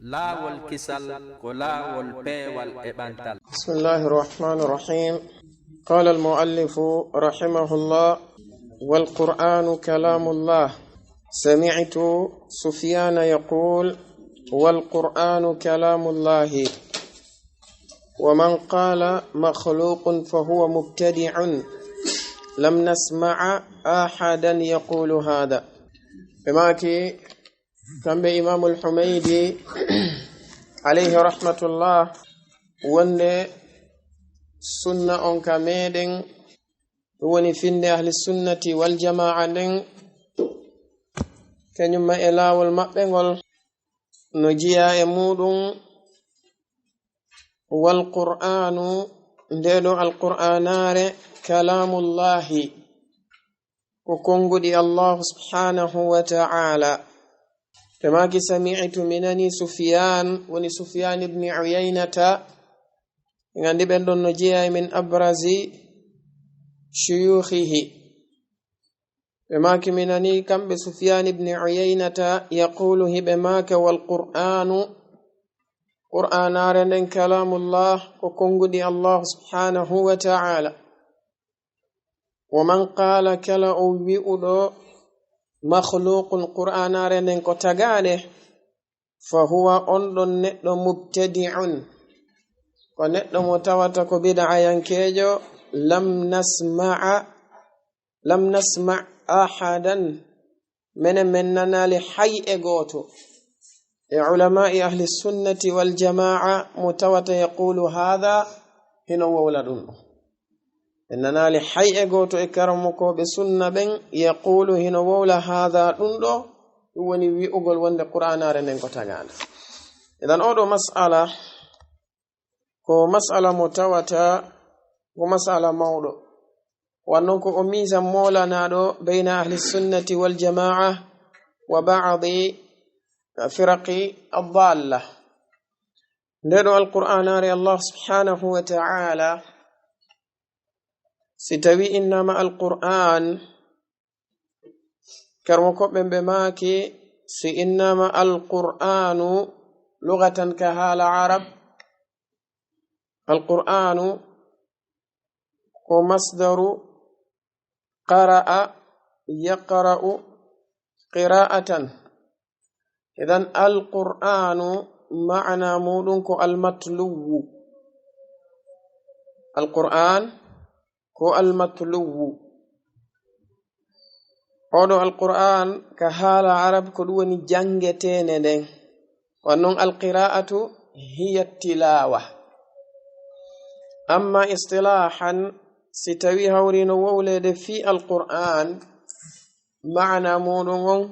laawol kisal ko laawol peewal e ɓantal. Bismillahi rahmani rahim. Qala al-muallifu rahimahullah wal Qur'anu kalamullah. Sami'tu Sufyana yaqul wal Qur'anu kalamullahi wa man qala makhluqun fahuwa mubtadi'un lam nasma'a ahadan yaqulu hadha. Bimaki kambe Imam al-Humaydi alayhi rahmatullah wonde sunna on ka meɗen woni finde ahli sunnati wal jama'a nden kañumma e laawol maɓɓe ngol no jiya e muɗum wal qur'anu ndeɗo alqur'anare kalamullahi ko konguɗi Allah subhanahu wa ta'ala. Temaki sami'tu minani Sufyan woni Sufyan ibn Uyaynata ngandi ben don no jiya min abrazi shuyukhihi. Temaki minani kambe Sufyan ibn Uyaynata yaqulu hibemaka wal Qur'anu Qur'anare nden kalamullah ko kongudi Allah subhanahu wa ta'ala. Wa man qala kala o wi'udo makhluqun Qur'anare nden ko tagaade fa huwa on ɗon neɗɗo mubtadi'un ko neɗɗo mo tawata ko bid'a yankejo lam nasma' ahadan men nanali hay'e goto e ulama'i ahli sunnati wal jama'a mutawata yaqulu hadha hino wawla ɗum en nanali hay'e goto e karamukoɓe sunna ɓen yaqulu hino wawla hadha ɗum ɗo ɗum woni wi'ugol wonde qur'anare nden ko tagana. Idan oɗo mas'ala ko mas'ala mo tawata ko mas'ala mawɗo wannon ko o misan molanaɗo bayna ahli sunnati wal jama'a wa ba'di firaqi ad-dalla. Ndeɗo alqur'anare Allah subhanahu wa ta'ala si tawi innama alqur'an karmo koɓɓe ɓe maaki si innama alqur'anu lugatan ka haala arab alqur'anu ko masdaru qara'a yaqra'u qira'atan. Idan alqur'anu ma'ana muɗum ko almatluwu alqur'an ko almatluwu oɗo alqur'an ka haala arab ko ɗum woni jangetene nden wannon alqira'atu hiya tilawa. Amma istilahan si tawi hawrino wowlede fi alqur'an ma'ana muɗum on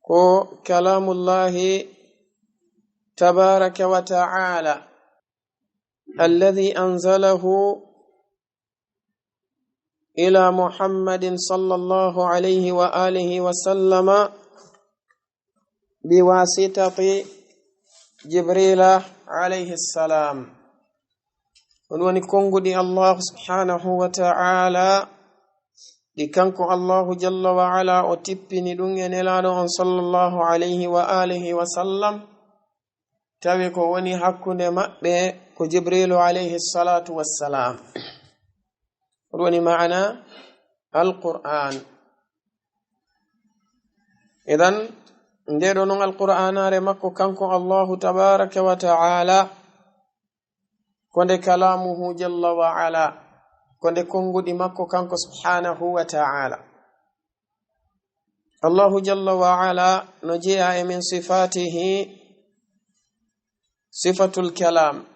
ko kalamullahi tabaraka wa ta'ala alladhi anzalahu إلى محمد صلى الله عليه وآله وسلم بواسطة جبريل عليه السلام. ونواني كونغو دي الله سبحانه وتعالى دي كانكو الله جل وعلا وتبني دنيا نلانو صلى الله عليه وآله وسلم تاويكو وني حكو نمأبي كو جبريل عليه الصلاة والسلام وني معنى القرآن. إذن نديرو نون القرآن رمكو كانكو الله تبارك وتعالى كونde كلامه جل وعلا كونde كونغو دي مكو كانكو سبحانه وتعالى. الله جل وعلا نجيء من صفاته صفة الكلام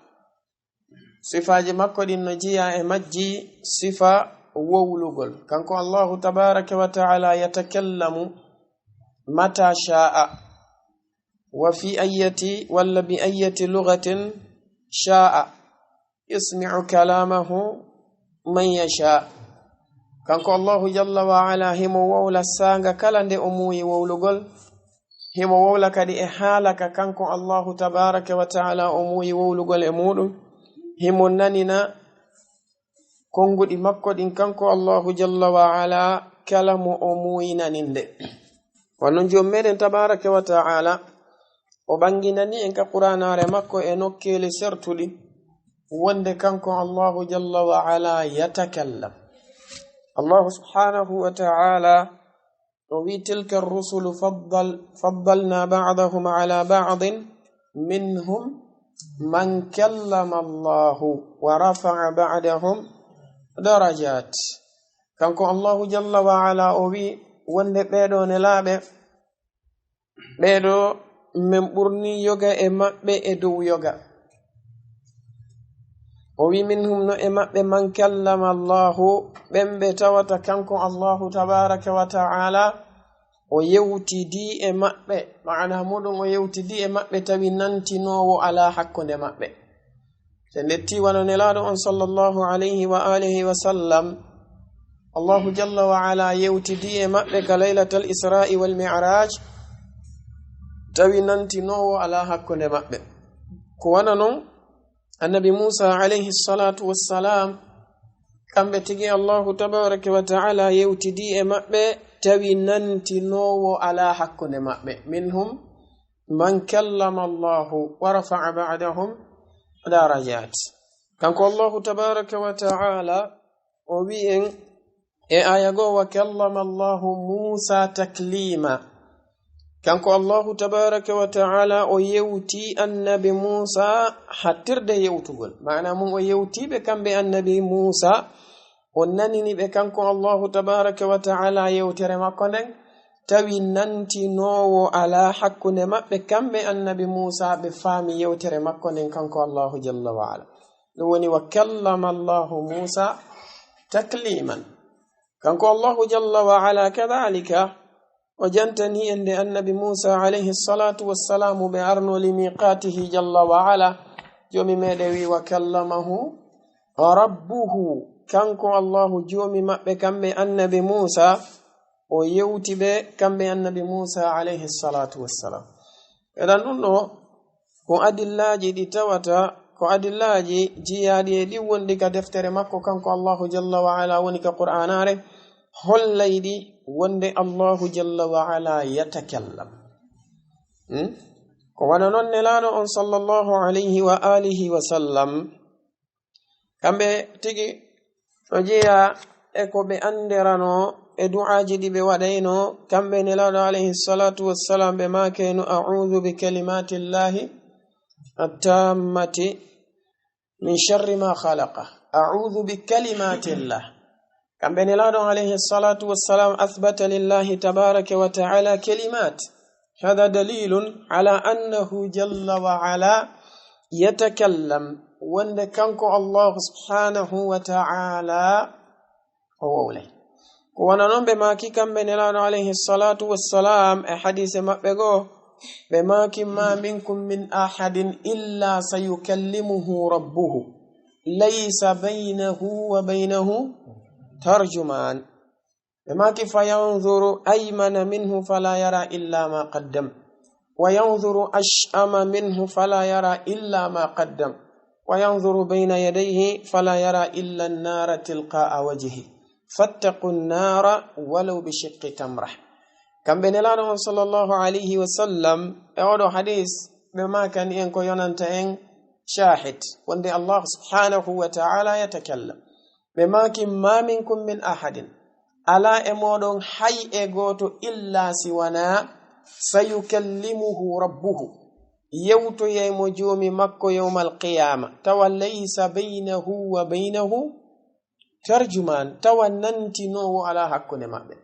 sifaji makko ɗin no jiya e majji sifa wowlugol kanko Allahu tabaraka wa ta'ala yatakallamu mata sha'a wa fi ayyati walla bi ayyati lughatin sha'a yasmi'u kalamahu man yasha. Kanko Allahu jalla wa ala himo wowla sanga kala nde o muyi wowlugol himo wowla kadi e halaka kanko Allahu tabaraka wa ta'ala o muyi wowlugol e muɗum himo nanina konguɗi makko ɗin kanko Allahu jalla wa ala kala mo o muyi naninde. Wannan jom meɗen tabaraka wa ta'ala o banginani en ka qur'anare makko e nokkele sertudi wonde kanko Allahu jalla wa ala yatakallam. Allah subhanahu wa ta'ala وفي تلك الرسل فضلنا بعضهم على بعض منهم من كلم الله ورفع بعدهم درجات. كانكو الله جل وعلا وفي وند بيدو نلابه بيدو من برني يوغا امبه ادو يوغا وفي منهم نو امبه من كلم الله بمبه توتا كانكو الله تبارك وتعالى o yewtidi e mabbe maana mudum o yewtidi e mabbe tawi nantinowo ala hakkunde mabbe se netti wano nelado on sallallahu alayhi wa alihi wa sallam Allah jalla wa ala yewtidi e mabbe ka laylatul isra'i wal mi'raj tawi nantinowo ala hakkunde mabbe ko wana non annabi Musa alayhi salatu wassalam kambe tigi Allah tabaraka wa ta'ala yewtidi e mabbe tawi nantinowo ala hakkunde mabbe minhum man kallama Allah wa rafa'a ba'dahum darajat. Kanko Allah tabaraka wa ta'ala o wi'en e aya go wa kallama Allah Musa taklima. Kanko Allah tabaraka wa ta'ala o yewti annabi Musa hattirde yewtugol maana mum o yewti be kambe annabi Musa onnanini be kanko Allahu tabaraka wa ta'ala yewtere makko nden tawi nantinowo ala hakkunde mabbe kambe annabi Musa be faami yewtere makko nden kanko Allahu jalla wa ala dum woni wa kallama Allahu Musa takliman. Kanko Allahu jalla wa ala kadhalika o jantani ende annabi Musa alayhi salatu wassalam be arno limiqatihi jalla wa ala jomi mede wi wa kallamahu rabbuhu. Kanko Allahu jomi mabbe kambe annabi Musa o yewti be kambe annabi Musa alayhi salatu wassalam. Edan dunno ko adillaji di tawata ko adillaji jiyaadi e di wondi ka deftere makko kanko Allahu jalla wa ala woni ka qur'anare hollaydi wonde Allahu jalla wa ala yatakallam. Ko wana non nelano on sallallahu alayhi wa alihi wa sallam kambe tigi o jeya e ko be anderano e du'aaji di be wadayno kambe nelado alayhi salatu wassalam be makeno a'udhu bi kalimati llahi at-tammati min sharri ma khalaqa. A'udhu bi kalimati llah kambe nelado alayhi salatu wassalam athbata lillahi tabaraka wa ta'ala kalimat. هذا دليل على أنه جل وعلا يتكلم وند كانكو الله سبحانه وتعالى هو ولي وانا نون بما كي كان بنلان عليه الصلاة والسلام حديث مبغو بما كي ما منكم من أحد إلا سيكلمه ربه ليس بينه وبينه ترجمان بما كي فينظر أيمن منه فلا يرى إلا ما قدم وينظر أشأم منه فلا يرى إلا ما قدم وينظر بين يديه فلا يرى إلا النار تلقاء وجهه فاتقوا النار ولو بشق تمرة. كم بين الله صلى الله عليه وسلم أول حديث بما كان ينكو ينتهي شاهد وندي الله سبحانه وتعالى يتكلم بما كان ما منكم من أحد ألا أمودون حي إغوتو إلا سوانا سيكلمه ربه يوتو يمو جومي مكو يوم القيامة توا ليس بينه وبينه ترجمان توا ننتنو على حق نمابه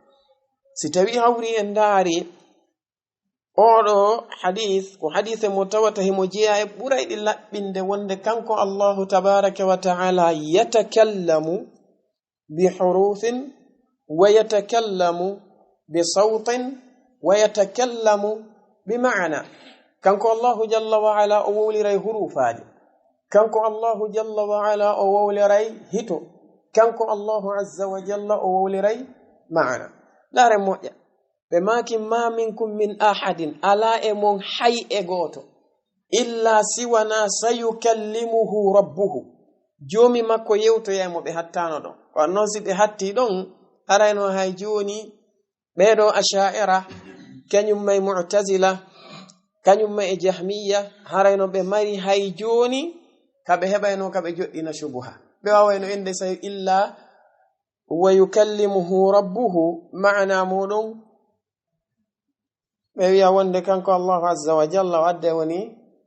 ستوي هوري انداري أولو حديث وحديث متوته مجيء برايد اللبند وند كانكو الله تبارك وتعالى يتكلم بحروف ويتكلم بصوت ويتكلم بمعنى. كانكو الله جل وعلا أولي ري حروفات كانكو الله جل وعلا أولي ري هتو كانكو الله عز وجل أولي ري معنى. لا رموجة بماكي ما منكم من أحد ألا إمون حي إغوتو إلا سوانا سيكلمه ربه جومي مكو يوتو يامو بحتانو دون ونوزي بحتي دون أرينو هاي جوني بيدو أشائرة كان يمي معتزلة kanyum ma e jahmiya harayno be mari hay joni kabe hebayno kabe joddina shubuha be wawayno ende say illa wa yukallimuhu rabbuhu ma'na mudum be wiya wonde kanko Allah azza wa jalla wadde woni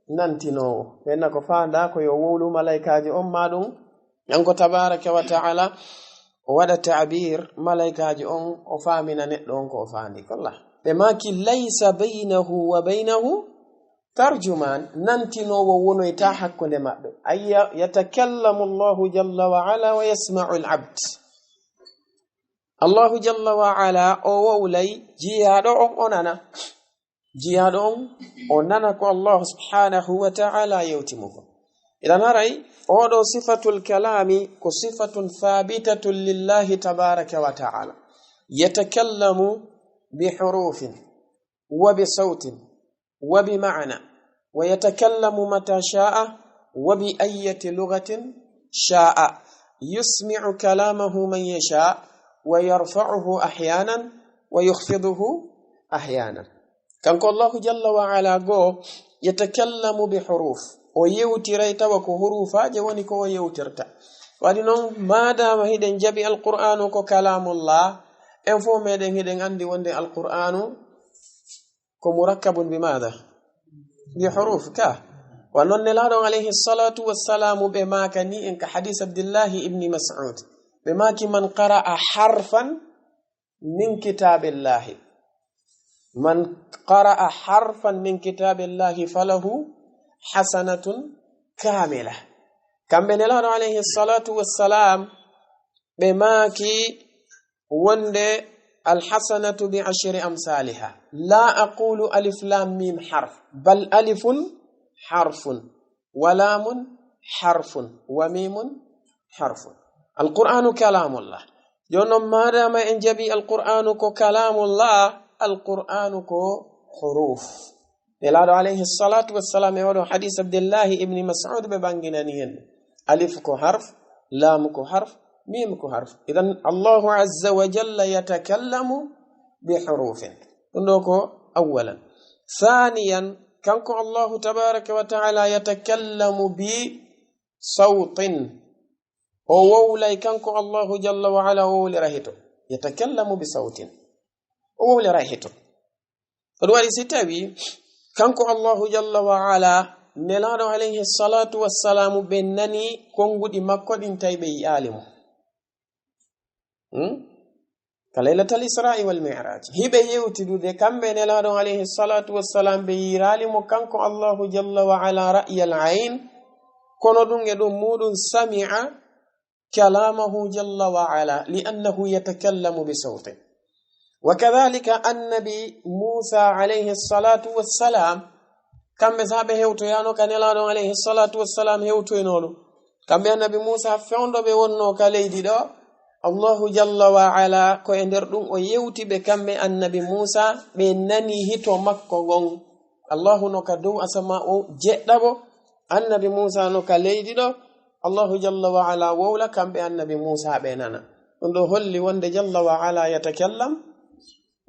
nantinowo benna ko faanda ko yo wowlu malaikaji on madum yanko tabaraka wa ta'ala o wada ta'bir malaikaji on o famina neddo on ko o faandi kolla be maki laysa bainahu wa bainahu tarjuman nantinowo wonoyta hakkunde mabbe ayya yatakallamu Allah jalla wa ala wa yasma'u al-'abd Allah jalla wa ala o wowlay jiyaado on onana jiyaado on onana ko Allah subhanahu wa ta'ala yawtimuko idan haray odo sifatul kalami ko sifatun thabitatun lillahi tabaraka wa ta'ala yatakallamu bi hurufin wa bi sautin wa bi ma'na wa yatakallamu mata sha'a wa bi ayyati lughatin sha'a yusmi'u kalamahu man yasha wa yarfa'uhu ahyanan wa yukhfiduhu ahyanan kanko Allah jalla wa ala go yatakallamu bi huruf o yewtiray tawa ko hurufaje woni ko o yewtirta wadi non madama hiden jabi alqur'anu ko kalamullah en fo meden hiden andi wonde alqur'anu ko murakkabun bi madha bi huruf ka wa non nelado alayhi salatu wassalamu be makani en ka hadith abdullah ibn mas'ud be maki man qara'a harfan min kitabillahi man qara'a harfan min kitabillahi falahu hasanatun kamila kambe nelado alayhi salatu wassalam be maki wonde alhasanatu bi ashri amsalha la aqulu alif lam mim harf bal alifun harfun wa lamun harfun wa mimun harfun alqur'anu kalamullah jono madama en jabi alqur'anu ko kalamullah alqur'anu ko huruf nelado alayhi salatu wassalam e wado hadith abdullah ibn mas'ud be banginani hen alif ko harf lam ko harf mim ko harf idan Allah azza wa jalla yatakallamu bi hurufin ndoko awalan thaniyan kanko Allah tabaraka wa ta'ala yatakallamu bi sautin o wawlay kanko Allah jalla wa ala wawli rahito yatakallamu bi sautin o wawli rahito wadi sitawi kanko Allah jalla wa ala nelado alayhi salatu wassalamu bennani kongudi makko din taybe yalimu kalaylatul isra'i wal mi'raj hibe yewtidude kambe nelado alayhi salatu wassalam be yiralimu kanko Allah jalla wa ala ra'yal ayn kono dum e dum mudun sami'a kalamahu jalla wa ala li'annahu yatakallamu bi sawtin وكذلك النبي موسى عليه الصلاة والسلام كم بسابه هوتو يانو كنلانو عليه الصلاة والسلام هوتو ينولو كم النبي موسى فوندو بيونو كاليدي دو الله جل وعلا كو اندردون او يوتي بكم النبي موسى بناني هيتو مكو غون الله نو كدو اسماء جدبو النبي موسى نو كاليدي دو الله جل وعلا وولا كم النبي موسى بيننا ندو هولي وند جل وعلا يتكلم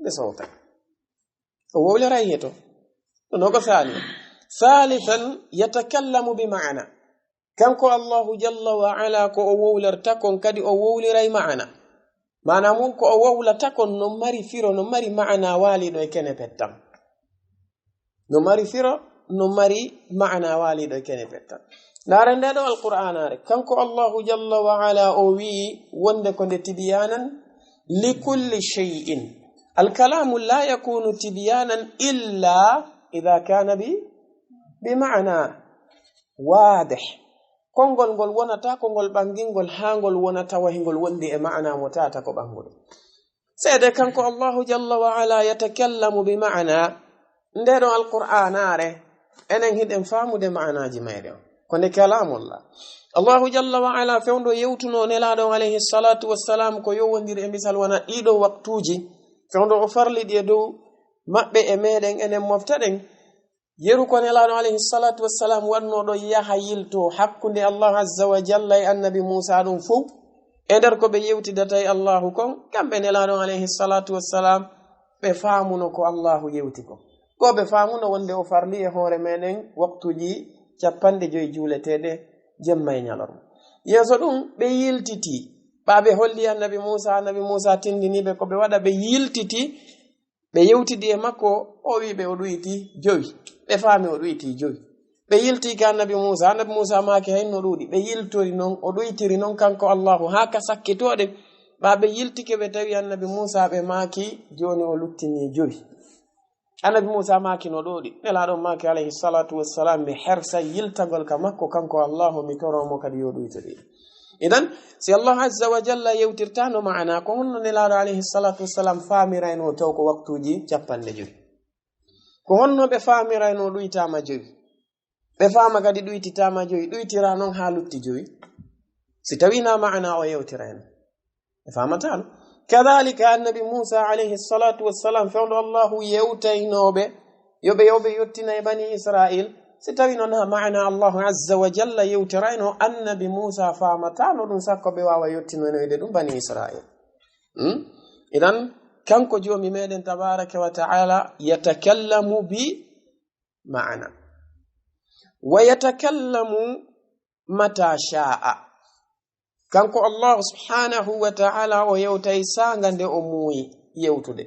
بصوته وولا رايته نوكو ثالثا يتكلم بمعنى كانكو الله جل وعلا كو وولا تكون كدي وولا راي معنى معنى مونكو وولا تكون نمري فيرو نمري معنى والد كene pettam نمري فيرو نمري معنى والد كene pettam نارنده دو القران رك كانكو الله جل وعلا او وي وند كو تبيانا لكل شيء الكلام لا يكون تبيانا إلا إذا كان بمعنى واضح كونغول غول ونتا كونغول بانغينغول هانغول ونتا وهينغول وندي معنى متاتا كو بانغول سيده كانكو الله جل وعلا يتكلم بمعنى نديرو القرآن اره enen hiden faamude ma'anaji mayre ko ne kalamullah Allah jalla wa ala fewndo yewtuno nelado alayhi salatu wassalam ko yowondiri e misal wana dido waktuji fewndo o farlidi dow mabbe e meden enen moftaden yeru ko nelado alayhi salatu wassalam wanno do yaha yilto hakkunde Allah azza wa jalla e annabi Musa dum fu e der ko be yewtidata e Allah kon kambe nelado alayhi salatu wassalam be faamuno ko Allah yewti ko ko be faamuno wonde o farli e hoore menen waktuji capande joyi juuletede jemma e ñalorma yeso ɗum ɓe yiltiti ɓaɓe holli annabi Musa tindiniɓe ko ɓe waɗa ɓe yiltiti ɓe yewtidi e makko o wiɓe o ɗuyti joyi ɓe faami o ɗuyti joyi ɓe yilti ka annabi Musa maake hayno ɗuuɗi ɓe yiltori noon o ɗuytiri noon kanko Allahu haa ka sakkitoɗe ɓaɓe yiltike ɓe tawi annabi Musa ɓe maaki joni o luttini joyi annabi Musa maaki no ɗuuɗi nelaɗon maaki alayhi salatu wassalam mi hersa yiltagol ka makko kanko Allahu mi toromo kadi yo ɗuytori idan si Allah azza wa jalla yewtirtano maana ko honno nelaɗo alayhi salatu wassalam faamirayno taw ko waktuji capanɗe joyi ko honno ɓe faamirayno ɗuytama joyi ɓe faama kadi ɗuytitama joyi ɗuytira noon haa lutti joyi si tawina maana o yewtirayno ɓe faamatano kadhalika annabi Musa alayhi salatu wassalam fewndo Allahu yewtaynoɓe yoɓe yettina e bani Israil si tawi noon ha maana Allahu azza wa jalla yewtirayno annabi Musa faamatano ɗum sakko ɓe wawa yettinoyde ɗum bani Israil idan kanko joomi meɗen tabaraka wa ta'ala yatakallamu bi maana wa yatakallamu mata sha'a kanko Allah subhanahu wa ta'ala o yewtay sanga nde o muuyi yewtude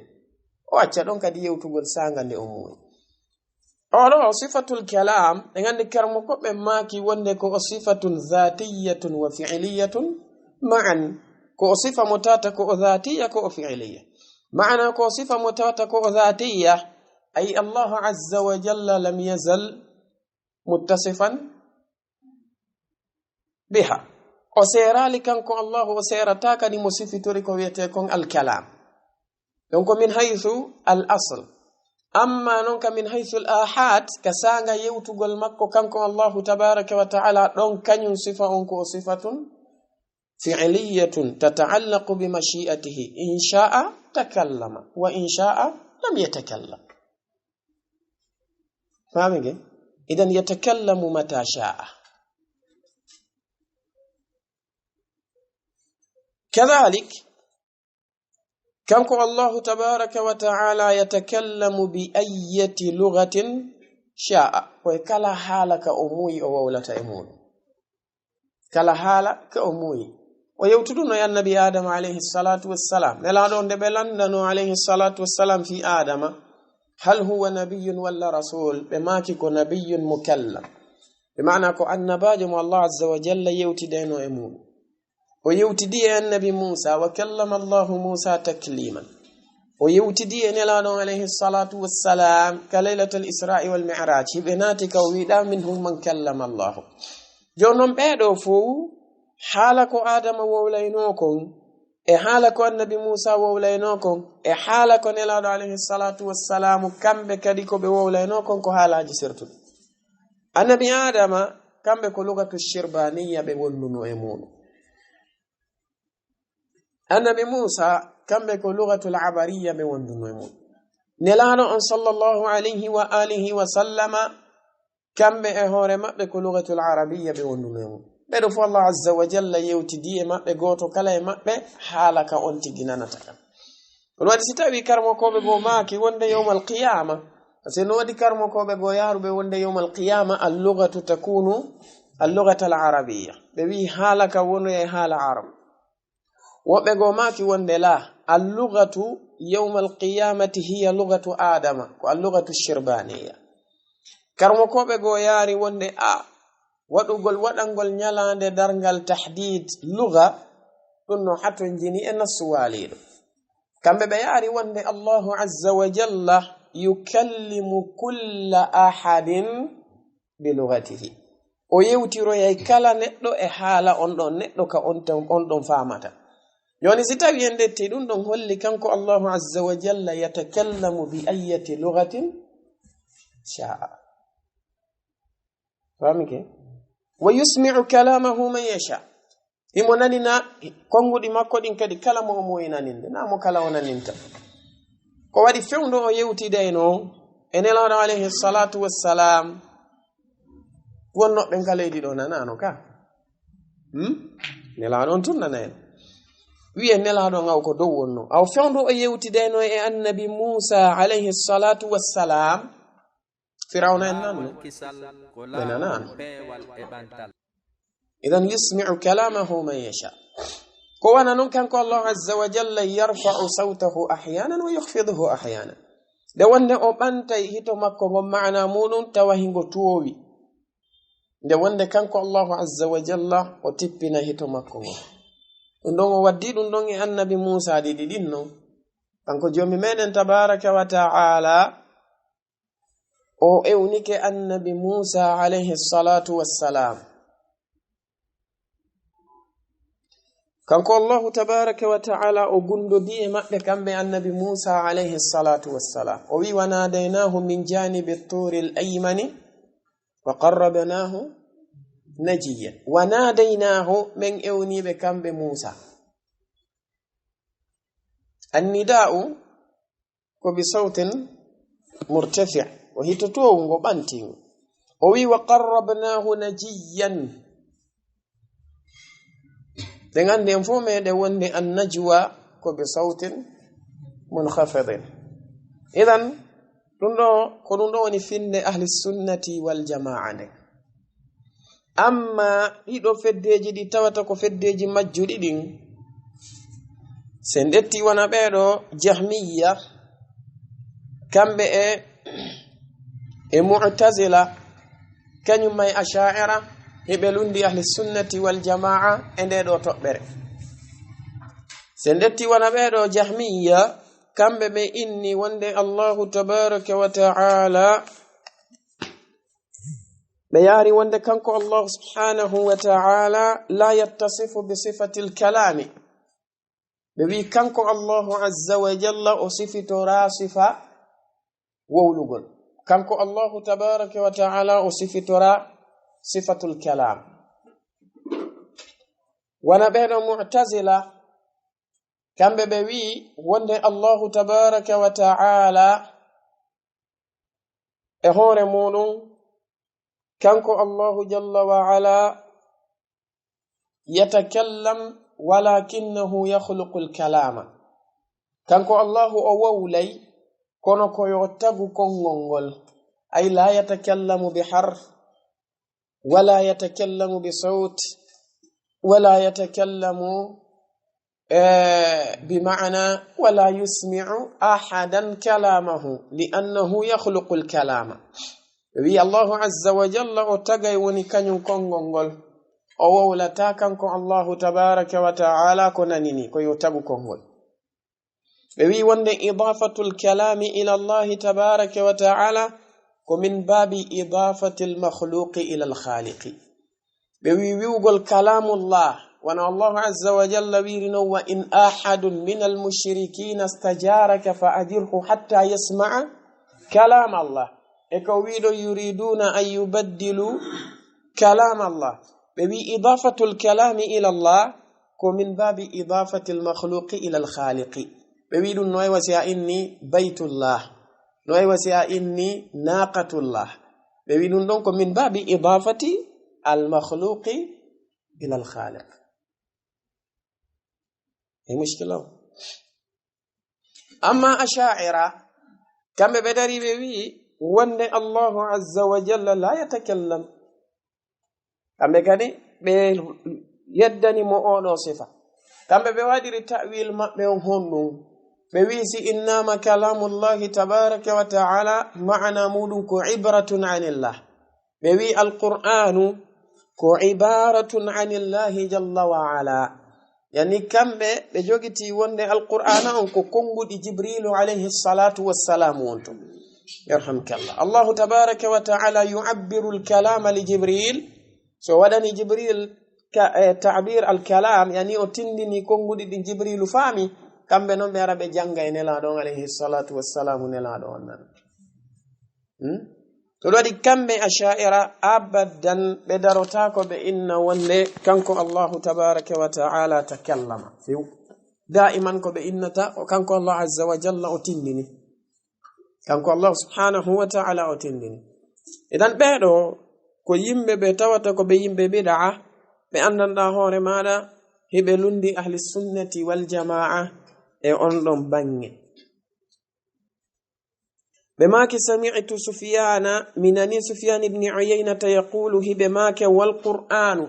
o acca ɗon kadi yewtugol sanga nde o muuyi oɗo sifatul kalam e gandi karmo koɓe maaki wonde ko o sifatun zatiyatun wa fi'liyatun ma'an ko o sifa mo tata ko o zatiya ko o fi'liya ma'ana ko o sifa mo tata ko o zatiya ay Allah azza wa jalla lam yazal muttasifan biha o seerali kanko Allahu o seerata kadi mo sifitori ko wiyete kon alkalam donc min haythu al asl amma non ka min haythu al ahad ka sanga yewtugol makko kanko Allahu tabaraka wa ta'ala ɗon kañum sifa on ko sifatun fi'liyatun tata'allaqu bi mashi'atihi in sha'a takallama wa in sha'a lam yatakallam fahimge idan yatakallamu mata sha'a كذلك كانكو الله تبارك وتعالى يتكلم بأية لغة شاء وكلا حالك أموي أو ولة أمون كلا حالك أموي ويوتدون يا النبي آدم عليه الصلاة والسلام نلادون دبلندن عليه الصلاة والسلام في آدم هل هو نبي ولا رسول بماكك نبي مكلم بمعنى أن باجم الله عز وجل يوتدين أمون ويوتدي النبي موسى وكلم الله موسى تكليما ويوتدي نلانو عليه الصلاة والسلام كليلة الإسراء والمعراج بناتك ويدا منهم من كلم الله جونم بيدو فو حالك آدم وولينوكم حالك النبي موسى وولينوكم حالك نلانو عليه الصلاة والسلام كم بكديكو بوولينوكم كحالا جسرتو النبي آدم كم بكو لغة الشربانية بوننو امونو النبي موسى كم بكو لغة العبرية بوندنو نلانو أن صلى الله عليه وآله وسلم كم بأهور ما بكو لغة العربية بوندنو بدو فالله عز وجل يوتدي ما بغوتو كلا ما بحالك أنت جنانتك ولوادي ستاوي كرمو كوبي بو ماكي وند يوم القيامة سنوادي كرمو كوبي بو يارو بوند يوم القيامة اللغة تكون اللغة العربية ببي حالك ونو حال عرب وبغو ماكي وند لا اللغة يوم القيامة هي لغة آدم واللغة الشربانية كرمو كوبي بو ياري وند waɗugol waɗangol ñalaande darngal tahdid luga ɗum no haton jini e nassu waaliɗo kamɓe ɓe yaari wonde allahu azza wa jalla yukallimu kulla ahadin bi lugatihi o yewtiroyay kala neɗɗo e haala on ɗon neɗɗo ka on ɗon faamata joni si tawi en detti ɗum ɗon holli kanko allahu azza wa jalla yatakallamu bi ayyati lugatin sha'a famike ويسمع كلامه من يشاء imo nanina kongudi makko din kadi kala mo mo inaninde na mo kala onaninta ko wadi fewndo o yewtide no enelaado alayhi salatu wassalam wonno ben kaleedi do nanano ka nelaado on tunna nen wiye nelaado ngaw ko dow wonno aw fewndo o yewtide no e annabi Musa alayhi salatu wassalam فرعون إنن بنانان. إذن يسمع كلامه من يشاء. كوانا نمكن الله عز وجل يرفع صوته أحيانا ويخفضه أحيانا. لو أن أبنتي هتو مكو معنا مونون توهنغو تووي. لو أن كان الله عز وجل وتبنا هتو مكو. ndongo waddi dum don e annabi Musa di dinno kanko jomi meden tabaraka wa ta'ala o ewnike annabi Musa alayhi salatu wassalam. kanko Allah tabaraka wa ta'ala o gundodi e mabbe kambe annabi Musa alayhi salatu wassalam o wi wanadaynahu min janibi at-turi al-aymani wa qarrabnahu نجيا وناديناه من اوني بكم بموسى. النداء بصوت مرتفع وهي تتوه وبنتين وقربناه نجيا dengan dem fome de wonde an najwa ko be sautin munkhafidin. idan dundo ko dundo woni finde ahli sunnati wal jamaa. amma ido feddeji di tawata ko feddeji majjudi din sen detti wana beedo jahmiya kambe e mu'tazila kanyum may asha'ira hebe lundi ahli sunnati wal jamaa ende do tobbere. sen detti wana beedo jahmiya kambe be inni wonde Allahu tabaraka wa ta'ala بياري وند كانكو الله سبحانه وتعالى لا يتصف بصفة الكلام ببي كانكو الله عز وجل وصفة راسفة وولغل كانكو الله تبارك وتعالى وصفة صفة الكلام. ونبين معتزلة كان ببي وند الله تبارك وتعالى اهور مونو كانكو الله جل وعلا يتكلم ولكنه يخلق الكلام. كانكو الله أولي كونكو يغتب كونغول أي لا يتكلم بحرف ولا يتكلم بصوت ولا يتكلم بمعنى ولا يسمع أحدا كلامه لأنه يخلق الكلام. wi Allahu azza wa jalla o tagay woni kanyum kongol o wawlata kanko Allahu tabaraka wa ta'ala ko nanini ko yo tagu kongol. be wi wonde idafatul kalami ila Allah tabaraka wa ta'ala ko min babi idafatil makhluqi ila al khaliqi. be wi wiwgol kalamullah wana Allah azza wa jalla wirino wa in ahadun min al mushrikeen istajaraka fa ajirhu hatta yasma'a kalam Allah. ekowido yuriduna an yubaddilu kalam Allah. bebi idafatul kalami ila Allah ko min babi idafatil makhluqi ila al khaliqi. bebi dun noy wasiya inni baytullah noy wasiya inni naqatullah. bebi dun don ko min babi idafati al makhluqi ila al khaliq. e mushkila. amma asha'ira kambe bedari bewi wonde Allah azza wa jalla la yatakallam kambe kadi be yeddani mo odo sifa kambe be wadiri ta'wil mabbe on honnum be wisi innama kalamullahi tabaraka wa ta'ala ma'ana mudun ko ibratun 'anillah. be wi alqur'anu ko ibaratun 'anillahi jalla wa ala. yani kambe be jogiti wonde alqur'ana on ko kongudi jibrilu alayhi salatu wassalam wonto. يرحمك الله. الله تبارك وتعالى يعبر الكلام لجبريل so wadani jibril تعبير الكلام يعني otindini kongudi di jibril fami kambe non be arabe janga ene la don alayhi salatu wassalamu ne la don nan to wadi kambe asha'ira abadan be darota ko be inna wonde kanko Allah tabaraka wa ta'ala takallama fi daiman ko be innata o kanko Allah azza wa jalla otindini kanko Allah subhanahu wa ta'ala otindini. idan beedo ko yimbe be tawata ko be yimbe bid'a be andanda hore maada hibe lundi ahli sunnati wal jamaa e on don bange. بماك سمعت سفيان منني سفيان بن عيينة يقول هي بماك والقرآن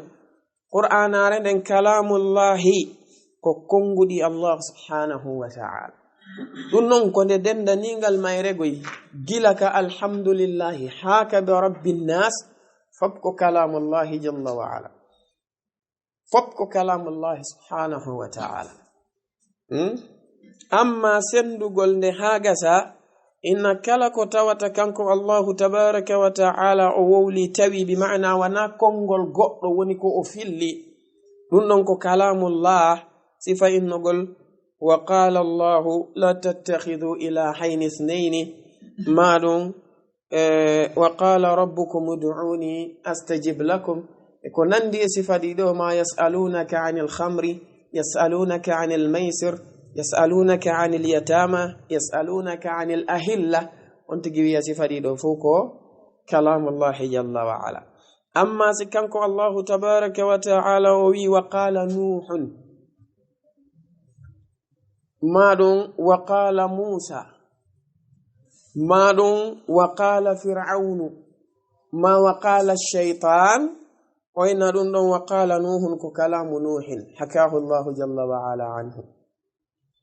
قرآن رندن كلام الله كونغو دي الله سبحانه وتعالى دونن كونde denda ningal mayregoy gilaka alhamdulillah haka bi rabbin nas fabko kalam Allah jalla wa ala fabko kalam Allah subhanahu wa ta'ala amma sendugol ne hagasa inna kala ko tawata kanko Allah tabaraka wa ta'ala o wowli tawi bi ma'na wana kongol goddo woni ko o filli dun ko kalamullah sifa innogol wa qala Allah la tattakhidhu ilahayn ithnayn ma dun wa qala rabbukum ud'uni astajib lakum ko nandi sifa dido ma yasalunaka 'anil khamri yasalunaka 'anil maisir يسألونك عن اليتامى يسألونك عن الأهلة وانت جوية صفة دو فوكو كلام الله جل وعلا أما سكنكو الله تبارك وتعالى وقال نوح مادون وقال موسى مادون وقال فرعون ما وقال الشيطان وإن دون وقال نوح كلام نوح حكاه الله جل وعلا عنه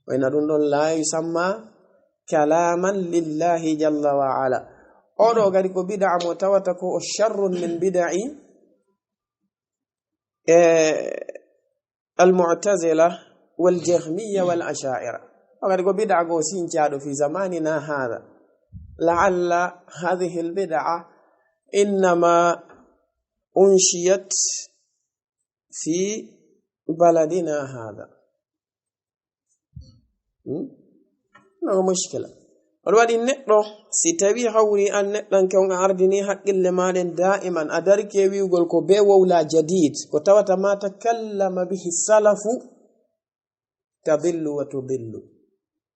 وإن دون لا يسمى كلاما لله جل وعلا أولو غاديكو بدع متواتكو الشر من بدع المعتزلة والجهمية والأشاعرة وغاديكو بدع غوسين جادو في زماننا هذا لعل هذه البدعة إنما أنشئت في بلدنا هذا no mushkila walwadi neddo si tawi hawri an neddan kon ardini haqqille maden da'iman adarke wiugol ko be wawla jadid ko tawata ma takallama bihi salafu tadillu wa tudillu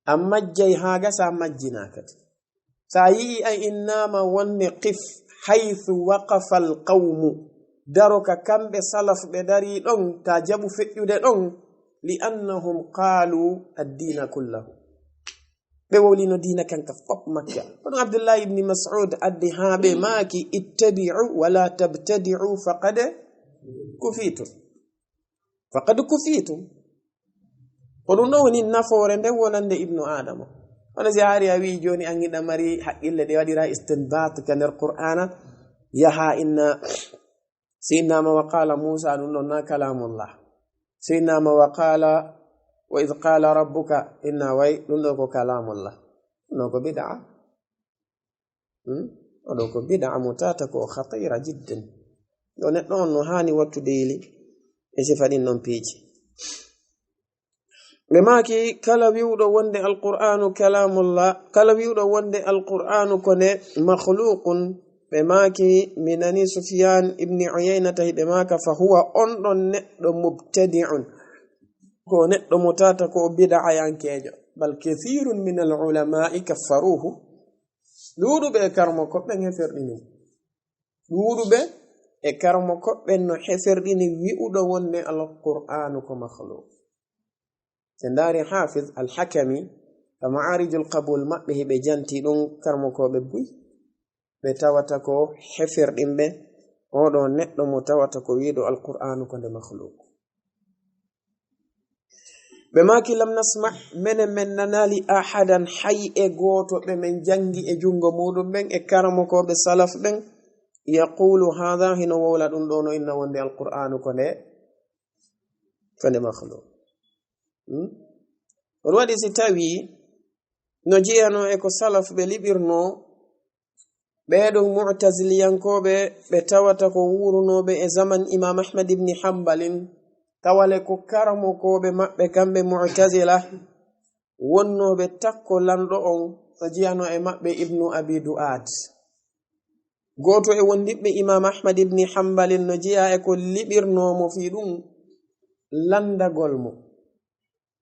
amma jay haga sa majjina kati sayi ay innama wanni qif haythu waqafa alqawm daroka kambe salaf be dari don ta jabu feƴƴude don لأنهم قالوا الدين كله بولينو دين كان كفوب مكة عبد الله بن مسعود أدها بماكي اتبعوا ولا تبتدعوا فقد كفيتم قلوا نفور ولند ابن آدم أنا زياري أبي جوني أني نمري حق إلا دي ودي استنباط كان القرآن يها إن سيدنا ما وقال موسى أننا كلام الله سيدنا ما وقال وإذ قال ربك إنا ويلنكو كلام الله نوكو بدعة ونوكو بدعة متاتكو خطيرة جدا ونحن نهاني وتديلي إسفادين نمبيجي لماكي كلا بيودو وند القرآن كلام الله كلا بيودو وند القرآن كونه مخلوق بماكي منني سفيان ابن عيينة بماك فهو أنضن نقل مبتدع كو نقل متاتكو بدع ينكيجو بل كثير من العلماء كفروه لودو بكرمكو بن يفرديني لودو بكرمكو بن يفرديني ويودو ون القرآن كمخلوق سنداري حافظ الحكمي فمعارج القبول مأبه بجانتي دون كرمكو ببوي بتاوتا كو حفر ديمبه اودو نيدو مو تاوتا كو ويدو القران كو مخلوق بماكي لم نسمع من نالي احدا حي اغوتو بمن جانغي e jungo mudum ben e karamo ko be salaf ben yaqulu hadha hina wala dun dono inna wonde alquran ko ne makhluq wadi sitawi no jiyano e ko salaf be libirno beedo mu'taziliyankobe be tawata ko wurunobe e zaman imam ahmad ibn hanbal tawale ko karamo ko be mabbe kambe mu'tazila wonnobe takko lando on so jiyano e mabbe ibnu abi du'ad goto e wondibbe imam ahmad ibn hanbal no jiya e ko libirno mo fi dum landagol mo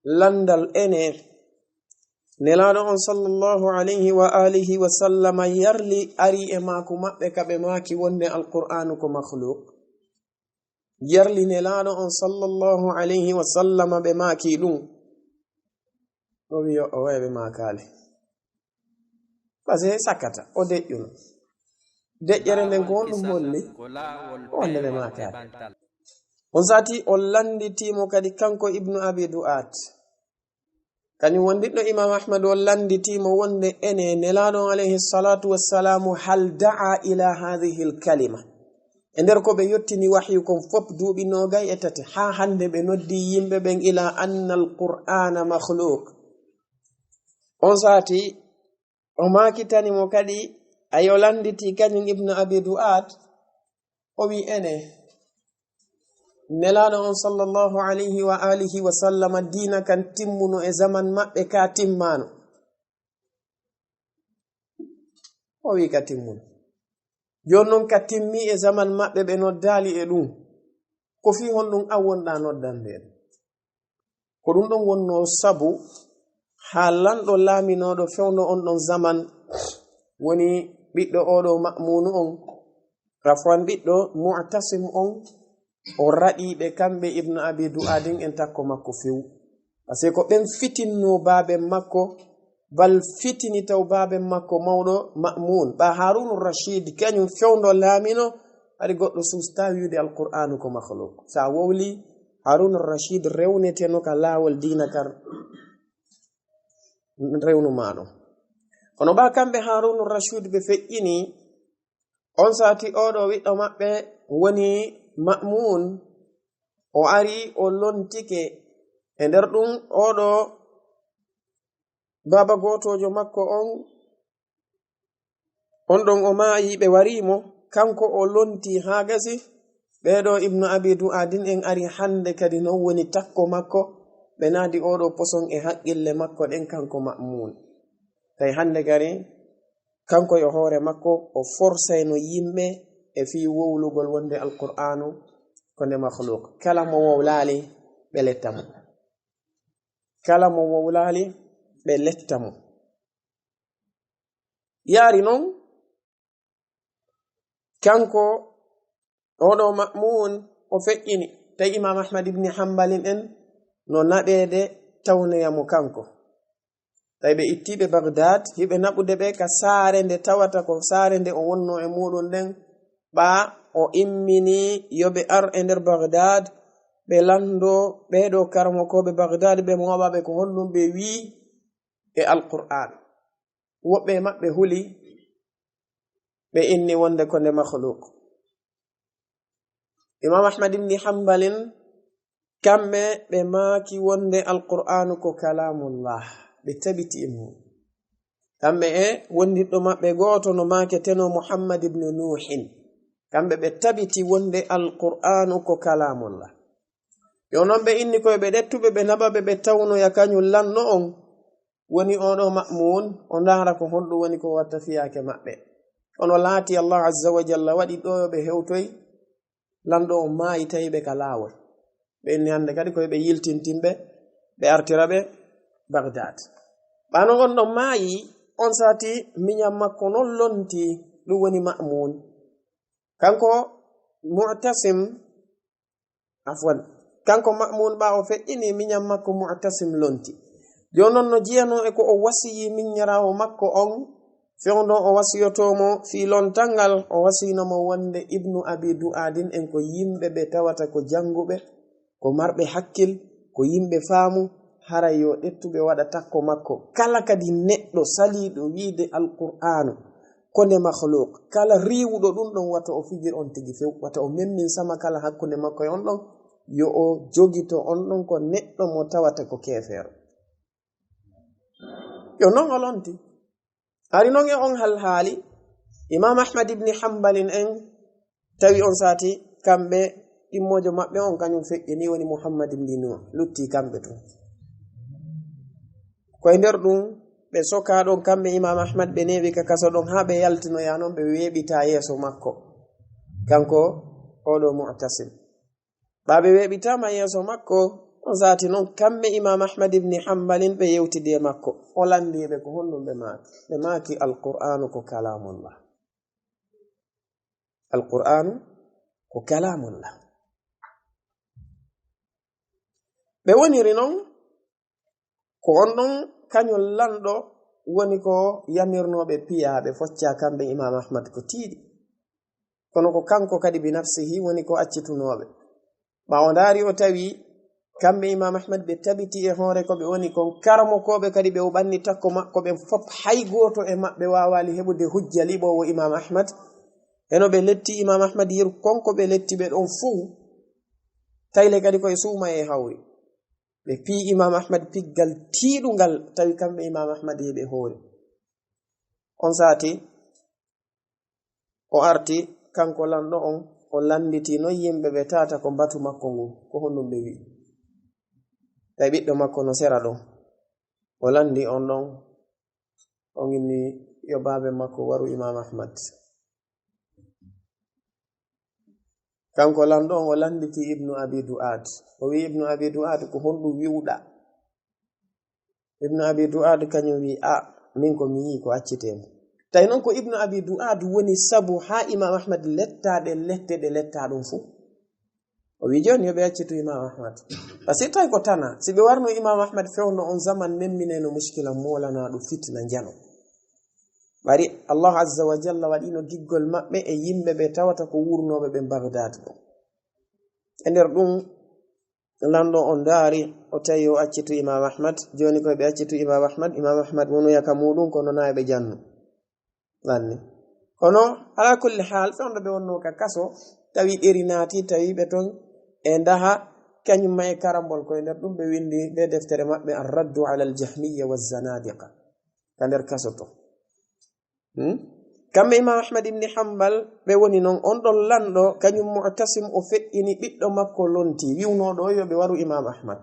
landal ene nelaado on sallallahu alayhi wa alihi wa sallama yarli ari e maako mabbe kabe maaki wonde alqur'anu ko makhluq yarli nelaado on sallallahu alayhi wa sallama be maaki dum o wiyo o waybe maakale base sakata o deƴƴuno deƴƴere nden ko honɗum holli wonde ɓe makaki on sati o landitimo kadi kanko ibnu abi du'at kañum wondiɗɗo imam ahmad o landitimo wonde ene nelaɗon alayhi salatu wassalamu hal da'a ila hadhihi lkalima e nder ko ɓe yettini wahyu kon fop duuɓi nogay e tati ha hande ɓe noddi yimɓe ɓen ila anna alqur'ana makhluq on sati o makitanimo kadi ayo landiti kañum ibnu abi du'at o wi ene nelaɗo on sallallahu alayhi wa alihi wa sallama dina kan timmuno e zaman maɓɓe ka timmano o wi ka timmuno joni noon ka timmi e zaman maɓɓe ɓe noddali e ɗum ko fi hon ɗum an wonɗa noddande ko ɗum ɗon wonno sabu ha lanɗo laaminoɗo fewno on ɗon zaman woni ɓiɗɗo oɗo ma'munu on rafwan ɓiɗɗo mu'tasim on o raɗiɓe kamɓe ibnu abi du'adin en takko makko fewu parce que ko ɓen fitinno baben makko bal fitini taw baben makko mawɗo ma'mun ɓa harunu rashid kañum fewndo laamino ari goɗɗo susta wiide alqur'anu ko makhluk sa wowli harunu rashid rewneteno ka laawol dina kar rewnu maɗo kono ɓa kamɓe harunu rashid ɓe feƴƴini on sati oɗo wiɗɗo maɓɓe woni ma'mun o ari o lontike e nder ɗum oɗo baba gotojo makko on ɗon o maayi ɓe warimo kanko o lonti ha gasi ɓeɗo ibnu abi du'adin en ari hande kadi non woni takko makko ɓe naadi oɗo poson e haqqille makko ɗen kanko ma'mun tawi hande gari kanko e hoore makko o forsayno yimɓe e fi wowlugol wonde alqur'anu ko nde makhluk kala mo wowlali ɓe lettamo kala mo wowlali ɓe lettamo yaari noon kanko oɗo ma'mun o feƴƴini tawi imam ahmad ibni hambalin en no naɓede tawneyamo kanko tawi ɓe ittiɓe bagdad hiɓe naɓude ɓe ka saare nde tawata ko saare nde o wonno e muɗum nden ɓa o immini yoɓe ar e nder bagdad ɓe lando ɓeɗo karmokoɓe bagdad ɓe moɓaɓe ko honɗum ɓe wi e alqur'an woɓɓe maɓɓe huli ɓe inni wonde ko nde makhluk imam ahmad ibni hambalin kamɓe ɓe maaki wonde alqur'anu ko kalamullah ɓe tabiti e mum kamɓe e wondiɗɗo maɓɓe goto no maketeno muhammad ibnu nuhin kamɓe ɓe tabiti wonde alqur'anu ko kalamullah yo noon ɓe inni koye ɓe ɗettuɓe ɓe naɓaɓe ɓe tawnoya kañum lanno on woni oɗo ma'mun o ndara ko honɗum woni ko watta fiyake maɓɓe ono laati allah azza wa jalla waɗi ɗo ɓe hewtoy lanɗo on maayi tawiɓe ka laawol ɓe inni hande kadi koye ɓe yiltintimɓe ɓe artiraɓe bagdad ɓano on ɗon maayi on sati miñam makko non lonti ɗum woni ma'mun kanko mu'tasim afwan kanko ma'mun ɓa o feƴƴini miñam makko mu'tasim lonti joni noon no jiyano e ko o wasiyi miññarawo makko on fewndo o wasiyotomo fi lontangal o wasinomo wonde ibnu abi du'adin en ko yimɓe ɓe tawata ko janguɓe ko marɓe hakkil ko yimɓe faamu haray yo ɗettuɓe waɗa takko makko kala kadi neɗɗo saliɗo wiide alqur'anu ko nde makhluk kala riwuɗo ɗum ɗon wata o fijir on tigi few wata o memmin sama kala hakkunde makko e on ɗon yo o jogito on ɗon ko neɗɗo mo tawata ko kefeero yo non o lonti ari non e on hal haali imam ahmad ibni hambalin en tawi on sati kamɓe ɗimmojo maɓɓe on kañum feƴƴini woni muhammad ibni nuh lutti kamɓe tun koye nder ɗum ɓe soka ɗon kamɓe imam ahmad ɓe newi ka kaso ɗon ha ɓe yaltinoya noon ɓe weeɓita yeeso makko kanko oɗo mu'tasim ɓaɓe weeɓitama yeeso makko on sati noon kamɓe imam ahmad ibni hambalin ɓe yewtidi e makko o landiɓe ko honɗum ɓe maaki alqur'anu ko kalamullah alqur'anu ko kalamullah ɓe woniri noon ko on ɗon kañum lanɗo woni ko yamirnoɓe piyaɓe focca kamɓe imam ahmad ko tiiɗi kono ko kanko kadi bi nafsihi woni ko accitunoɓe ɓawo ndaari o tawi kamɓe imam ahmad ɓe tabiti e hoore ko ɓe woni kon karamokoɓe kadi ɓe ɓanni takko makko ɓe fof hay goto e maɓɓe wawali heɓude hujja liɓowo imam ahmad eno ɓe letti imam ahmad yeru konko ɓe letti ɓe ɗon fuu tayle kadi koye suuma e hawri ɓe pii imam ahmad piggal tiiɗungal tawi kamɓe imam ahmad heɓe hoori on saati o arti kanko lanɗo on o landiti noon yimɓe ɓe tata ko mbatu makko ngun ko honɗum ɓe wi'i tawi ɓiɗɗo makko no sera ɗon o landi on ɗon on inni yo baabe makko waru imam ahmad kanko lanɗo on o landiti ibnu abi du'ad o wi ibnu abi du'ad ko honɗum wi'uɗa ibnu abi du'ad kañum wi min ko mi yi ko accitemo tawi noon ko ibnu abi du'ad woni sabu ha imam ahmad lettaɗe lette ɗe letta ɗum fuu o wi joni yoɓe accitu imam ahmad par ce que tawi ko tana si ɓe warno imam ahmad fewno on zaman memmineno muskila molana ɗum fitna jano bari allah azza wa jalla waɗino giggol maɓɓe e yimɓe ɓe tawata ko wurnoɓe ɓe bagdad ɗo e nder ɗum lanɗo on daari o tawi o accitu imam ahmad joni koye ɓe accitu imam ahmad wonoya ka muɗum kono nayi ɓe jannu lanni kono ala kulli hal fewndo ɓe wonno ka kaso tawi ɗeri naati tawi ɓe ton e ndaha kañum ma e karambol koye nder ɗum ɓe windi nde deftere maɓɓe arraddu ala aljahmiya wazanadiqa ka nder kaso to kamɓe imam ahmad ibni hambal ɓe woni noon on ɗon lanɗo kañum mu'tasim o feƴƴini ɓiɗɗo makko lonti wiwnoɗo yo ɓe waru imam ahmad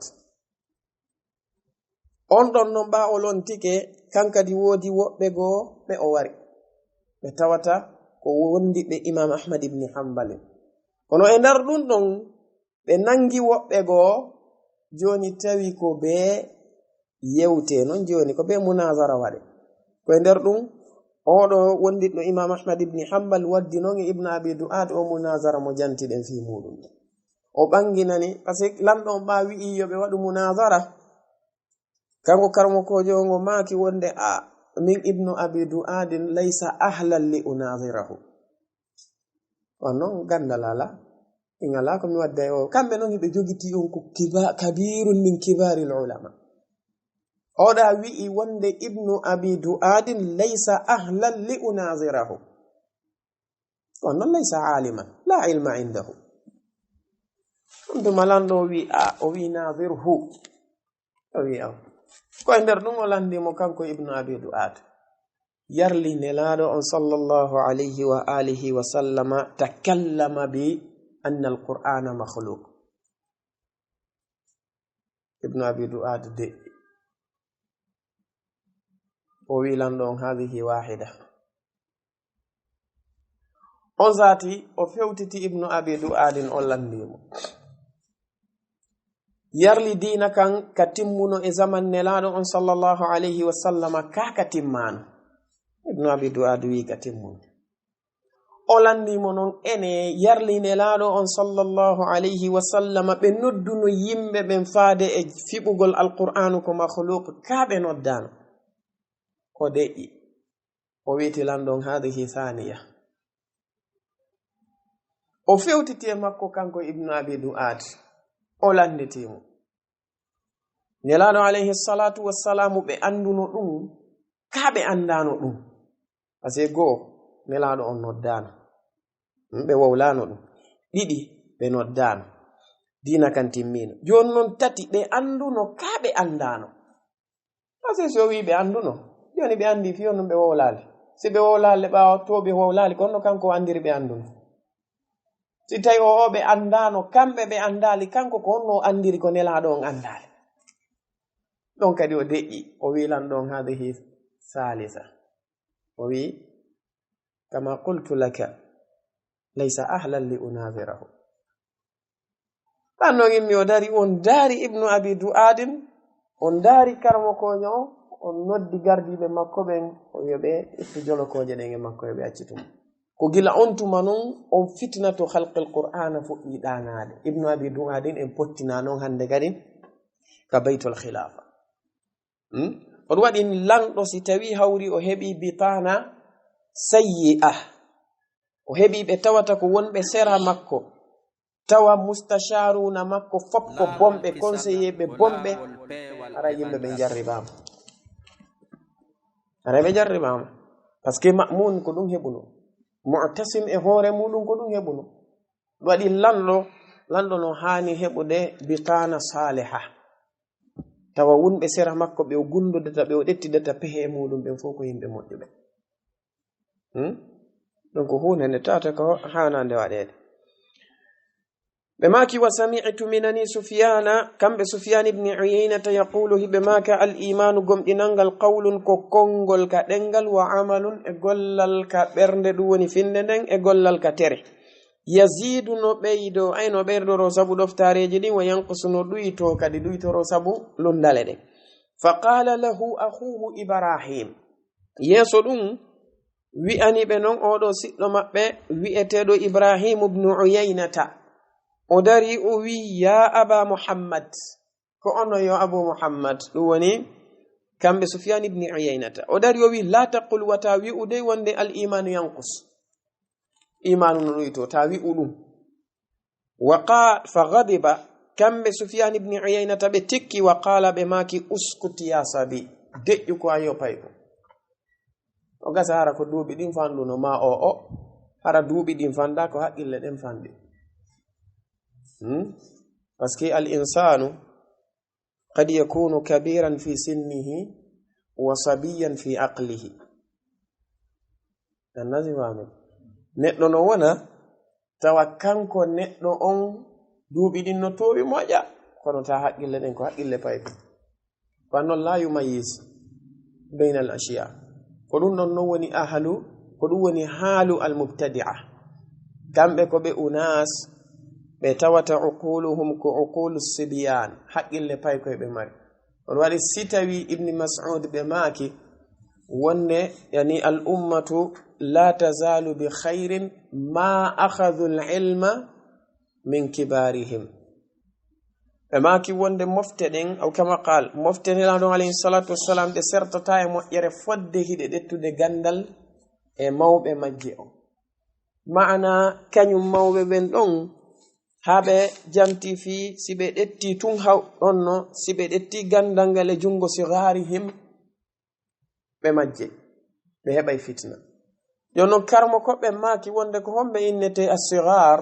on ɗon noon ɓa o lontike kankadi woodi woɓɓe goo ɓe o wari ɓe tawata ko wondi ɓe imam ahmad ibni hambal kono e nder ɗum ɗon ɓe nangi woɓɓe goo joni tawi ko be yewte noon joni ko be munazara waɗe koye nder ɗum oɗo wondiɗo imam ahmad ibni hambal waddi noon e ibnu abi du'ad o munazara mo jantiɗen fi muɗum o ɓanginani par ce que lamɗo on ɓa wi'i yoɓe waɗu munazara kanko karmokojo ngo maaki wonde min ibnu abi du'adin laysa ahlan li unazirahu on noon gandal ala in ala ko mi wadda e o kamɓe noon hiɓe jogiti on ko kabirun min kibaril ulama oɗa wi'i wonde ibnu abi du'adin laysa ahlan li unazirahu on noon laysa aliman la ilma indahu ɗum to malanɗo wi o wi nazirhu o wi koye nder ɗum o landimo kanko ibnu abi du'ad yarli nelaɗo on sallallahu alayhi wa alihi wa sallama takallama bi anna alqur'ana makhluq ibnu abi du'ad de o wi lanɗo on hadihi wahida on zati o fewtiti ibnu abi du'adin o landimo yarli dina kan ka timmuno e zaman nelaɗo on sallallahu alayhi wa sallama ka timmano ibnu abi du'ad wi ka timmuno o landimo noon ene yarli nelaɗo on sallallahu alayhi wa sallama ɓe nodduno yimɓe ɓen faade e fiɓugol alqur'anu ko makhluq ka ɓe noddano o deƴƴi o witi lanɗon hadihi thaniya o fewtiti e makko kanko ibnu abi du'ad o landitimo nelaɗo alayhi salatu wassalamu ɓe anduno ɗum ka ɓe andano ɗum par ce que goo nelaɗo on noddano ɓe wowlano ɗum ɗiɗi ɓe noddano dina kan timmino joni noon tati ɓe anduno ka ɓe andano par ce que so wi ɓe anduno joni ɓe andi fiyo num ɓe wowlali si ɓe wowlali ɓawa to ɓe wowlali konno kanko andiri ɓe anduno si tawi o ɓe andano kamɓe ɓe andali kanko ko honno andiri ko nelaɗo on andali ɗon kadi o deƴƴi o wi lanɗon hadihi salisa o wi kama qultu laka laysa ahlan li unazirahu ɗan noon immi o dari on daari ibnu abi du'adin on daari karmokoño on noddi gardiɓe makko ɓen o yoɓe ittu jolokoje ɗen e makko yoɓe accitum ko gila on tuma noon on fitnato halqil qur'ana fuɗɗi ɗanade ibnu abi du'adin en pottina noon hande kadi ka baytul khilafa on waɗi lanɗo si tawi hawri o heɓi bitana sayyi'a o heɓi ɓe tawata ko wonɓe sera makko tawa mustasharuna makko fop ko bomɓe conseiller ɓe bomɓe ara yimɓe ɓe jarribama ara ɓe jarribama par ce que ma'mun ko ɗum heɓuno mu'tasim e hoore muɗum ko ɗum heɓuno waɗi lanɗo no hani heɓude bitana saliha tawa wonɓe sera makko ɓe o gundudata ɓe o ɗettidata pehe e muɗum ɓen fof ko yimɓe moƴƴuɓe donc hunde nde tata ko hanande waɗede ɓe maki wa sami'tu minani sufyana kamɓe sufyan ibn uyaynata yaqulu hiɓe maka al imanu gomɗinangal qawlun ko konngol ka ɗengal wa amalun e gollal ka ɓernde ɗum woni finde nden e gollal ka tere yazidu no ɓeydo ay no ɓerdoro sabu ɗoftareji ɗin wa yanqusu no ɗuyto kadi ɗuytoro sabu lundale ɗen fa qala lahu akhuhu ibrahim yeeso ɗum wi'ani ɓe noon oɗo siɗɗo maɓɓe wi'eteɗo ibrahim ibnu uyaynata o dari o wi ya aba muhammad ko ono yo abu muhammad ɗum woni kamɓe sufyan ibni uyaynata o dari o wi la taqul wata wi'ude wonde al imanu yanqus imanu no ɗoyto ta wi'u ɗum fa ghadiba kamɓe sufyan ibni uyaynata ɓe tikki wa qala ɓe maki uskut ya sabi deƴƴu ko a yopay ko o gasa hara ko duuɓi ɗin fanɗuno ma o hara duuɓi ɗin fanda ko haqqille ɗen fanɗi par ce que al insanu qad yakunu kabiran fi sinnihi wa sabiyan fi aqlihi annazimami neɗɗo no wona tawa kanko neɗɗo on duuɓi ɗin no towi moƴƴa kono ta haqqille ɗen ko haqqille payko wannon la yumayis bayna al ashiya ko ɗum ɗon non woni ahlu ko ɗum woni haalu al mubtadi'a kamɓe ko ɓe unas ɓe tawata uquluhum ko uqulu sibyan haqqille paykoye ɓe mari on waɗi si tawi ibni mas'ud ɓe maaki wonde yani al ummatu la tazalu bi khairin ma akhadhu al ilma min kibarihim ɓe maaki wonde mofte ɗen aw kama qal mofte nelaɗon alayhi salatu wassalam ɗe sertata e moƴƴere fodde hiɗe ɗettude gandal e mawɓe majje on ma'ana kañum mawɓe ɓen ɗon haɓe jamti fi si ɓe ɗetti tun haw ɗonno si ɓe ɗetti gandal ngal e jungo sigarihim ɓe majje ɓe heɓay fitna jonnon karmo koɓe maaki wonde ko homɓe innete as-sigar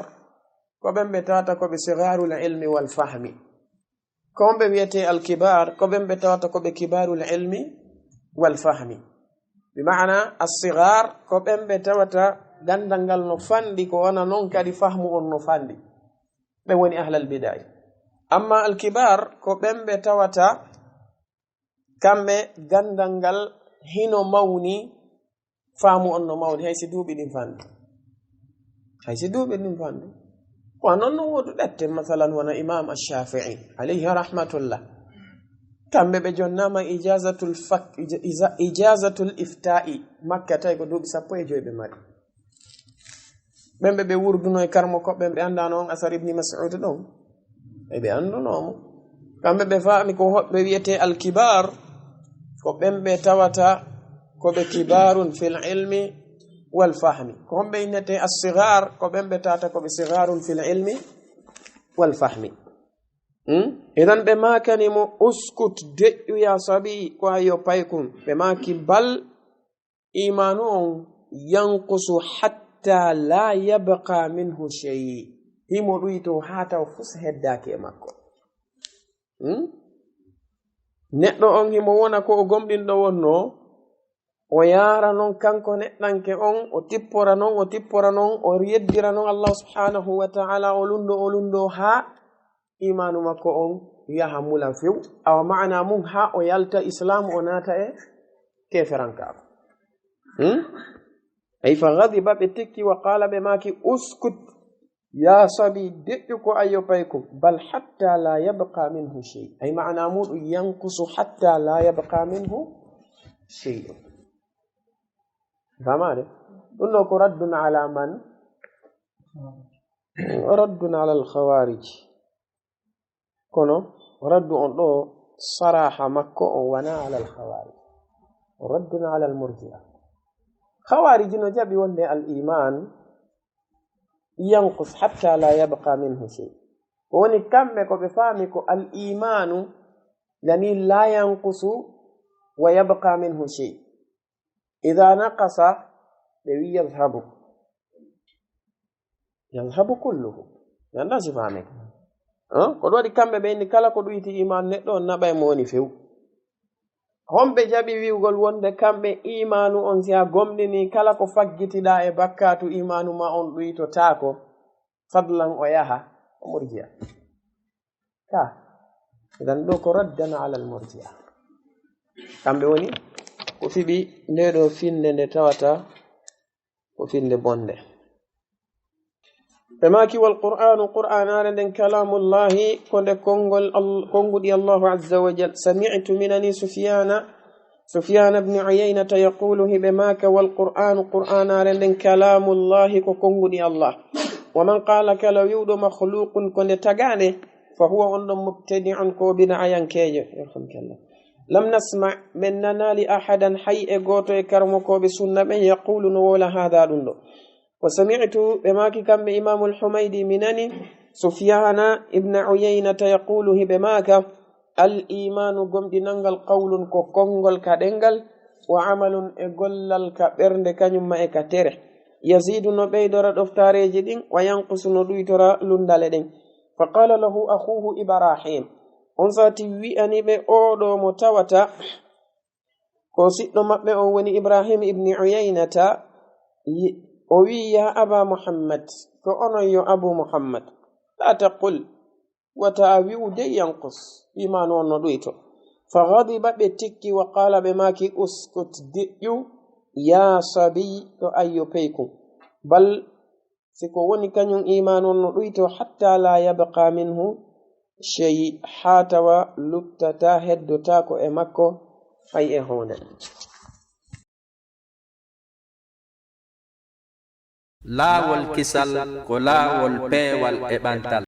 koɓen ɓe tawata koɓe sigarul ilmi wal fahmi ko homɓe wiyete al-kibar koɓen ɓe tawata koɓe kibarul ilmi wal fahmi bi ma'ana as-sigar koɓen ɓe tawata gandal ngal no fandi ko wana non kadi fahmu on no fandi ɓe woni ahlal bidai amma al-kibar ko ɓemɓe tawata kamɓe gandal ngal hino mawni faamu on no mawni haysi duuɓi ɗin fandi haysi duuɓi ɗin fandi ko non no wodu ɗette masalan wona imam ash-shafi'i alayhi rahmatullah kamɓe ɓe jonnama ijazatul ifta'i makka tay ko duuɓi 15 ɓe mari ɓemɓe ɓe wurduno e karmo koɓɓe ɓe andano on asar ibni mas'ud ɗon e ɓe andunomo kamɓe ɓe faami ko hoɓɓe wiyete alkibar ko ɓemɓe tawata koɓe kibarun fil ilmi wal fahmi ko homɓe innete as-sigar ko ɓemɓe tawata koɓe sigarun fil ilmi wal fahmi idan ɓe makanimo uskut deƴƴu ya sabi ko ayo paykum ɓe maki bal imanu on yanqusu hatta la yabqa minhu shay himo ɗuyto ha taw fus heddaki e makko neɗɗo on himo wona ko o gomɗinɗo wonno o yara non kanko neɗɗanke on o tippora non o yeddira non Allah subhanahu wa ta'ala o lundo ha imanu makko on yaha mula few awa ma'ana mum ha o yalta islam o nata e keferankaako ay fa ghadiba ɓe tikki wa qala ɓe maki uskut ya sabi deƴƴu ko ayyopaykum bal hatta la yabqa minhu shay ay ma'ana muɗum yanqusu hatta la yabqa minhu shay famade ɗum ɗo ko raddun ala man raddun ala al khawarij kono raddu on ɗo صراحة مكة وانا على الخوارج ورد على المرجئة خوارج نجابي وني الإيمان ينقص حتى لا يبقى منه شيء وني كمك بفهمك الإيمان يعني لا ينقص ويبقى منه شيء إذا نقص يذهب كله يعني لا سفهمك ko wadi kambe be ni kala ko duyti iman neddo nabay mo woni few hombe jabi wiugol wonde kambe imanu on sia gomdini kala ko faggitida e bakkatu imanu ma on duyto taako fadlan o yaha o murji'a ka idan do ko raddana ala al murji'a kambe woni ko fibi ndedo finde nde tawata ko finde bonde فماكي والقرآن قرآن عندن كلام الله كند كونغ الله عز وجل سمعت منني سفيان بن عيينة يقول بماك والقرآن قرآن عندن كلام الله كونغ الله ومن قال كلو يود مخلوق كند تغاني فهو عند مبتدع كو بدعيان كيج يرحمك الله لم نسمع مننا لأحدا حي غوتو كرمكو بسنة يقول ولا هذا دندو وسمعت بماك كم إمام الحميدي منني سفيان ابن عيينة يقول بماك الإيمان قمد ننقل قول كونغل كدنقل وعمل إقلل كبرند كنما إكتره يزيد نبيدر دفتاري جدين وينقص ندويتر لندالدين فقال له أخوه إبراهيم أنصاتي ويأني بأودو متوتا كوسيت نمبئ وني إبراهيم ابن عيينة وي يا أبا محمد فأنا يا أبو محمد لا تقل وتأوي دي ينقص إيمان ونضيته فغضب بتكي وقال بماكي أسكت ديو يا صبي أي بيكم بل سكوني كان إيمان ونضيته حتى لا يبقى منه شيء حاتوا لبتتا هدتاكو إمكو أي هنا لا والكسل كلا والبي والإبانتل